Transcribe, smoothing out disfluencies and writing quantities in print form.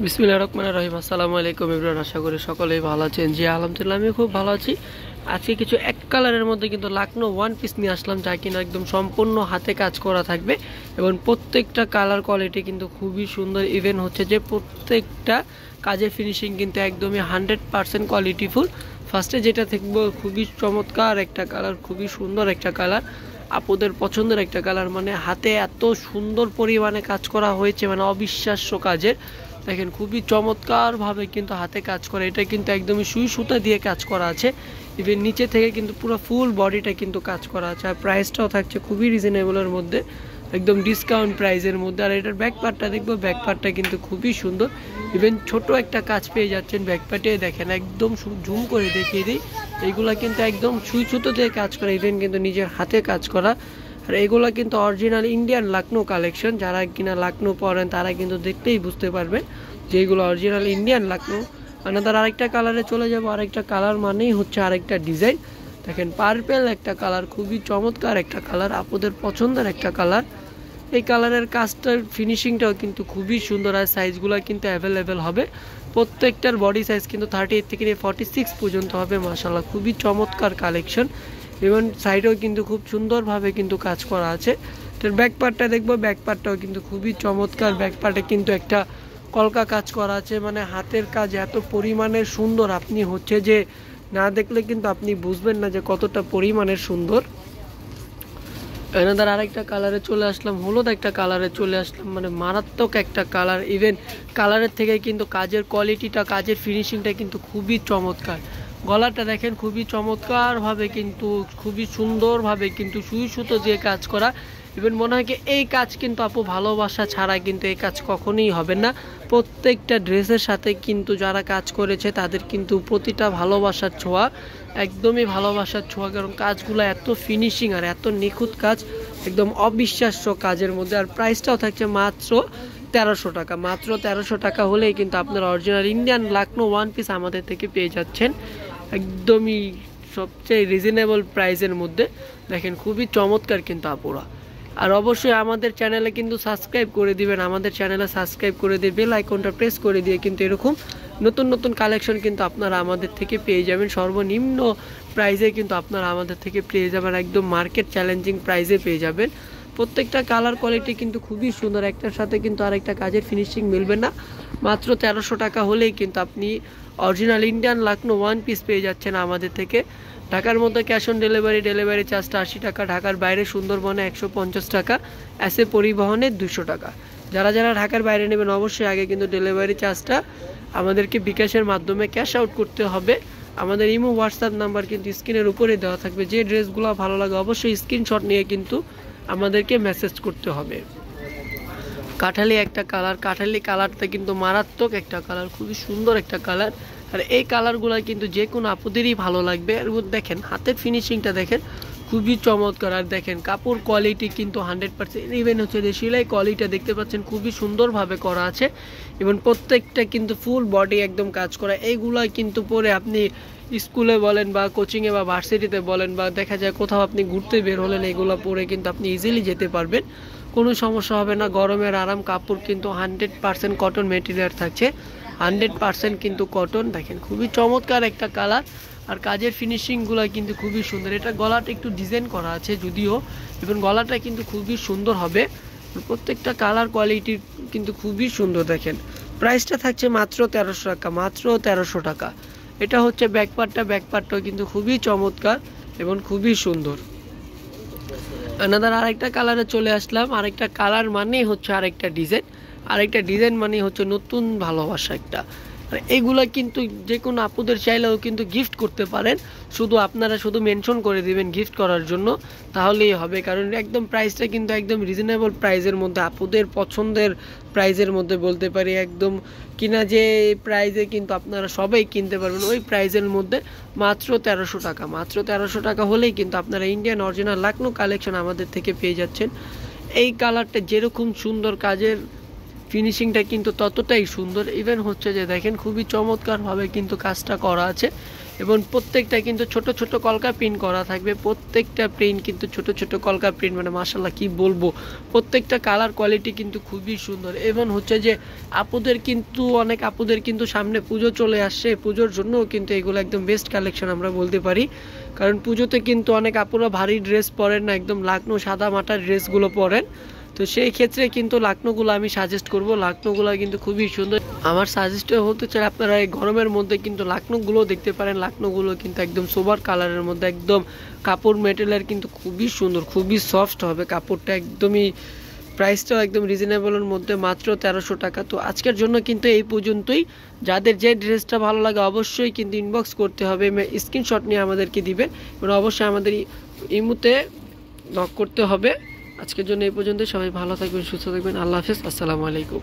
বিসমিল্লাহির রহমানির রহিম। আসসালামু আলাইকুম এভরিওয়ান, আশা করি সকলেই ভালো আছেন। জি আলহামদুলিল্লাহ, আমি খুব ভালো আছি। আজকে কিছু এক কালারের মধ্যে কিন্তু লাকনো ওয়ান পিস নিয়ে আসলাম, যা কিনা একদম সম্পূর্ণ হাতে কাজ করা থাকবে এবং প্রত্যেকটা কালার কোয়ালিটি কিন্তু খুবই সুন্দর। ইভেন হচ্ছে যে প্রত্যেকটা কাজের ফিনিশিং কিন্তু একদমই 100% কোয়ালিটিফুল। ফার্স্টে যেটা দেখবো খুবই চমৎকার একটা কালার, খুবই সুন্দর একটা কালার, আপুদের পছন্দের একটা কালার। মানে হাতে এত সুন্দর পরিমাণে কাজ করা হয়েছে, মানে অবিশ্বাস্য কাজের। দেখেন খুবই চমৎকারভাবে কিন্তু হাতে কাজ করে। এটা কিন্তু একদমই সুই সুতা দিয়ে কাজ করা আছে। ইভেন নিচে থেকে কিন্তু পুরো ফুল বডিটা কিন্তু কাজ করা আছে। আর প্রাইসটাও থাকছে খুবই রিজনেবলের মধ্যে, একদম ডিসকাউন্ট প্রাইসের মধ্যে। আর এটার ব্যাক পার্টটা দেখবো, ব্যাক পার্টটা কিন্তু খুবই সুন্দর। ইভেন ছোট একটা কাজ পেয়ে যাচ্ছেন ব্যাক পার্টে। দেখেন একদম জুম করে দেখিয়ে দিই, এইগুলা কিন্তু একদম সুই সুতো দিয়ে কাজ করা, ইভেন কিন্তু নিজের হাতে কাজ করা। আর এগুলো কিন্তু অরিজিনাল ইন্ডিয়ান লাকনো কালেকশন। যারা কিনা লাকনো পরেন তারা কিন্তু দেখতেই বুঝতে পারবেন যে এগুলো অরিজিনাল ইন্ডিয়ান লাকনো। আনাদার আরেকটা কালারে চলে যাব। আরেকটা কালার মানেই হচ্ছে আরেকটা ডিজাইন। দেখেন পার্পেল একটা কালার, খুবই চমৎকার একটা কালার, আপনাদের পছন্দের একটা কালার। এই কালারের কাজটার ফিনিশিংটাও কিন্তু খুবই সুন্দর। আর সাইজগুলো কিন্তু অ্যাভেলেবেল হবে। প্রত্যেকটার বডি সাইজ কিন্তু 38 থেকে 46 পর্যন্ত হবে। মাশাআল্লাহ, খুবই চমৎকার কালেকশন। এবং সাইডেও কিন্তু খুব সুন্দরভাবে কিন্তু কাজ করা আছে। তো ব্যাক পার্টটা দেখবো, ব্যাক পার্টটাও কিন্তু খুবই চমৎকার। ব্যাক পার্টে কিন্তু একটা কলকা কাজ করা আছে, মানে হাতের কাজ এত পরিমাণের সুন্দর, আপনি হচ্ছে যে না দেখলে কিন্তু আপনি বুঝবেন না যে কতটা পরিমাণের সুন্দর। এনাদার আরেকটা কালারে চলে আসলাম, হলুদ একটা কালারে চলে আসলাম, মানে মারাত্মক একটা কালার। ইভেন কালারের থেকে কিন্তু কাজের কোয়ালিটিটা, কাজের ফিনিশিংটা কিন্তু খুবই চমৎকার। গলাটা দেখেন খুবই চমৎকারভাবে কিন্তু, খুবই সুন্দরভাবে কিন্তু সুই সুতো দিয়ে কাজ করা। ইভেন মনে হয় কি এই কাজ কিন্তু আপু ভালোবাসা ছাড়া কিন্তু এই কাজ কখনোই হবে না। প্রত্যেকটা ড্রেসের সাথে কিন্তু যারা কাজ করেছে তাদের কিন্তু প্রতিটা ভালোবাসার ছোঁয়া, একদমই ভালোবাসার ছোঁয়া। কারণ কাজগুলো এত ফিনিশিং আর এত নিখুঁত কাজ, একদম অবিশ্বাস্য কাজের মধ্যে। আর প্রাইসটাও থাকছে মাত্র 1300 টাকা। মাত্র 1300 টাকা হলেই কিন্তু আপনারা original Indian Lucknow one piece আমাদের থেকে পেয়ে যাচ্ছেন, একদমই সবচেয়ে রিজনেবল প্রাইসের মধ্যে। দেখেন খুবই চমৎকার কিন্তু আপুরা। আর অবশ্যই আমাদের চ্যানেলে কিন্তু সাবস্ক্রাইব করে দিবেন। আমাদের চ্যানেলে সাবস্ক্রাইব করে দিয়ে বেল আইকনটা প্রেস করে দিয়ে কিন্তু এরকম নতুন নতুন কালেকশন কিন্তু আপনারা আমাদের থেকে পেয়ে যাবেন। সর্বনিম্ন প্রাইসে কিন্তু আপনারা আমাদের থেকে পেয়ে যাবেন, একদম মার্কেট চ্যালেঞ্জিং প্রাইসে পেয়ে যাবেন। প্রত্যেকটা কালার কোয়ালিটি কিন্তু খুবই সুন্দর, একটার সাথে কিন্তু আরেকটা কাজের ফিনিশিং মিলবে না। মাত্র 1300 টাকা হলেই কিন্তু আপনি original Indian Lucknow one piece পেয়ে যাচ্ছেন আমাদের থেকে। ঢাকার মধ্যে ক্যাশ অন ডেলিভারি, ডেলিভারি চার্জটা 80 টাকা। ঢাকার বাইরে সুন্দরবনে 150 টাকা, এসে পরিবহনে 200 টাকা। যারা যারা ঢাকার বাইরে নেবেন অবশ্যই আগে কিন্তু ডেলিভারি চার্জটা আমাদেরকে বিকাশের মাধ্যমে ক্যাশ আউট করতে হবে। আমাদের ইমো হোয়াটসঅ্যাপ নাম্বার কিন্তু স্ক্রিনের উপরে দেওয়া থাকবে। যে ড্রেসগুলো ভালো লাগে অবশ্যই স্ক্রিনশট নিয়ে কিন্তু আমাদেরকে মেসেজ করতে হবে। কাঠালি একটা কালার, কাঠালি কালারটা কিন্তু মারাত্মক একটা কালার, খুবই সুন্দর একটা কালার। আর এই কালারগুলো কিন্তু যে কোনো আপুদেরই ভালো লাগবে। আর দেখেন হাতের ফিনিশিংটা দেখেন খুবই চমৎকার। আর দেখেন কাপড় কোয়ালিটি কিন্তু 100%। ইভেন হচ্ছে যে সেলাই কোয়ালিটিটা দেখতে পাচ্ছেন খুবই সুন্দরভাবে করা আছে এবং প্রত্যেকটা কিন্তু ফুল বডি একদম কাজ করা। এইগুলা কিন্তু পরে আপনি স্কুলে বলেন বা কোচিংয়ে বা ভার্সিটিতে বলেন বা দেখা যায় কোথাও আপনি ঘুরতে বের হলেন, এগুলো পরে কিন্তু আপনি ইজিলি যেতে পারবেন, কোনো সমস্যা হবে না। গরমের আরাম, কাপড় কিন্তু 100% কটন মেটেরিয়াল থাকছে, 100% কিন্তু কটন। দেখেন খুবই চমৎকার একটা কালার। আর কাজের ফিনিশিংগুলো কিন্তু খুবই সুন্দর। এটা গলাটা একটু ডিজাইন করা আছে যদিও, এবং গলাটা কিন্তু খুবই সুন্দর হবে। প্রত্যেকটা কালার কোয়ালিটি কিন্তু খুবই সুন্দর। দেখেন প্রাইসটা থাকছে মাত্র 1300 টাকা, মাত্র 1300 টাকা। এটা হচ্ছে ব্যাক পার্টটা, ব্যাক পার্টটাও কিন্তু খুবই চমৎকার এবং খুবই সুন্দর। আনাদার আরেকটা কালারে চলে আসলাম। আরেকটা কালার মানেই হচ্ছে আরেকটা ডিজাইন, আরেকটা ডিজাইন মানে হচ্ছে নতুন ভালোবাসা একটা। আর এগুলা কিন্তু যে কোনো আপুদের চাইলেও কিন্তু গিফট করতে পারেন। শুধু আপনারা শুধু মেনশন করে দিবেন গিফট করার জন্য, তাহলেই হবে। কারণ একদম প্রাইসটা কিন্তু একদম রিজনেবল প্রাইসের মধ্যে, আপুদের পছন্দের প্রাইসের মধ্যে বলতে পারি। একদম কিনা যে প্রাইসে কিন্তু আপনারা সবাই কিনতে পারবেন, ওই প্রাইসের মধ্যে মাত্র 1300 টাকা। মাত্র 1300 টাকা হলেই কিন্তু আপনারা ইন্ডিয়ান অরিজিনাল লাকনো কালেকশন আমাদের থেকে পেয়ে যাচ্ছেন। এই কালারটা যেরকম সুন্দর, কাজের ফিনিশিংটা কিন্তু ততটাই সুন্দর। ইভেন হচ্ছে যে দেখেন খুবই চমৎকারভাবে কিন্তু কাজটা করা আছে। এবং প্রত্যেকটা কিন্তু ছোট ছোট কলকা প্রিন্ট করা থাকবে, প্রত্যেকটা প্রিন্ট কিন্তু ছোট ছোট কলকা প্রিন্ট, মানে মাশাআল্লাহ কি বলবো, প্রত্যেকটা কালার কোয়ালিটি কিন্তু খুবই সুন্দর। এবং হচ্ছে যে আপুদের কিন্তু অনেক আপুদের কিন্তু সামনে পুজো চলে আসছে, পুজোর জন্য কিন্তু এগুলো একদম বেস্ট কালেকশন আমরা বলতে পারি। কারণ পুজোতে কিন্তু অনেক আপুরা ভারী ড্রেস পরেন না, একদম লাকনো সাদা মাটার ড্রেসগুলো পরেন, তো সেই ক্ষেত্রে কিন্তু লাকনোগুলো আমি সাজেস্ট করব। লাকনোগুলো কিন্তু খুবই সুন্দর। আমার সাজেস্ট হতে চাই আপনারা এই গরমের মধ্যে কিন্তু লাকনোগুলো দেখতে পারেন। লাকনোগুলো কিন্তু একদম সোবার কালারের মধ্যে, একদম কাপড় মেটেরিয়াল কিন্তু খুবই সুন্দর, খুবই সফট হবে কাপড়টা, একদমই প্রাইসটাও একদম রিজনেবলের মধ্যে, মাত্র 1300 টাকা। তো আজকের জন্য কিন্তু এই পর্যন্তই। যাদের যে ড্রেসটা ভালো লাগে অবশ্যই কিন্তু ইনবক্স করতে হবে, স্ক্রিনশট নিয়ে আমাদেরকে দিবেন এবং অবশ্যই আমাদের ইমুতে নক করতে হবে। আজকের জন্য এই পর্যন্ত, সবাই ভালো থাকবেন, সুস্থ থাকবেন, আল্লাহ হাফেজ, আসসালামু আলাইকুম।